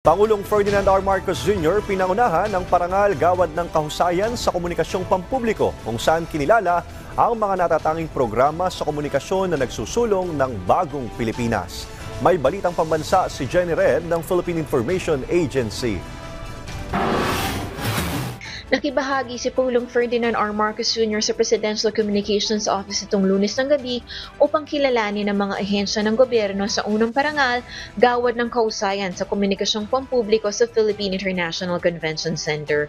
Pangulong Ferdinand R. Marcos Jr. pinangunahan ng parangal gawad ng kahusayan sa komunikasyong pampubliko kung saan kinilala ang mga natatanging programa sa komunikasyon na nagsusulong ng bagong Pilipinas. May balitang pambansa si Jenny Red ng Philippine Information Agency. Nakibahagi si Pangulong Ferdinand R. Marcos Jr. sa Presidential Communications Office itong Lunes ng gabi upang kilalanin ang mga ahensya ng gobyerno sa unang parangal gawad ng kahusayan sa komunikasyong pampubliko sa Philippine International Convention Center.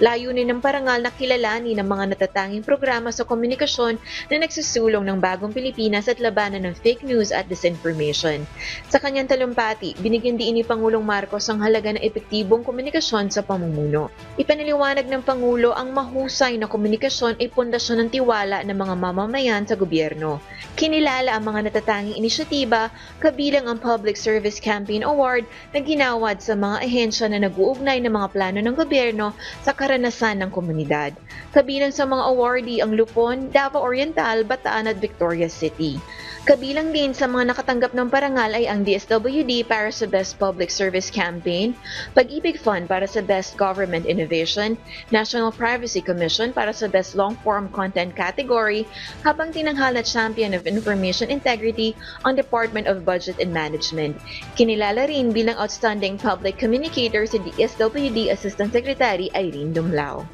Layunin ng parangal na kilalanin ang mga natatanging programa sa komunikasyon na nagsusulong ng bagong Pilipinas at labanan ng fake news at disinformation. Sa kanyang talumpati, binigyan diin ni Pangulong Marcos ang halaga ng epektibong komunikasyon sa pamumuno. Ipaniliwanag ng Pangulo ang mahusay na komunikasyon ay pundasyon ng tiwala ng mga mamamayan sa gobyerno. Kinilala ang mga natatanging inisyatiba, kabilang ang Public Service Campaign Award na ginawad sa mga ahensya na nag-uugnay ng mga plano ng gobyerno sa karanasan ng komunidad. Kabilang sa mga awardee ang Lupon, Davao Oriental, Bataan at Victoria City. Kabilang din sa mga nakatanggap ng parangal ay ang DSWD para sa Best Public Service Campaign, Pag-ibig Fund para sa Best Government Innovation, National Privacy Commission para sa Best Long-Form Content category, habang tinanghal na Champion of Information Integrity ang Department of Budget and Management. Kinilala rin bilang Outstanding Public Communicator si DSWD Assistant Secretary Irene Dumlao.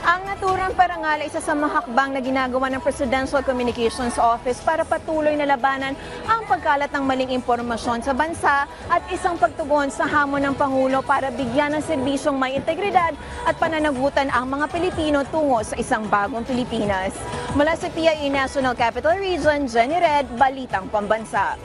Ang naturang parangal ay isa sa mga hakbang na ginagawa ng Presidential Communications Office para patuloy na labanan ang pagkalat ng maling impormasyon sa bansa at isang pagtugon sa hamon ng Pangulo para bigyan ng serbisyong may integridad at pananagutan ang mga Pilipino tungo sa isang bagong Pilipinas. Mula sa PIA National Capital Region, Jenny Red, Balitang Pambansa.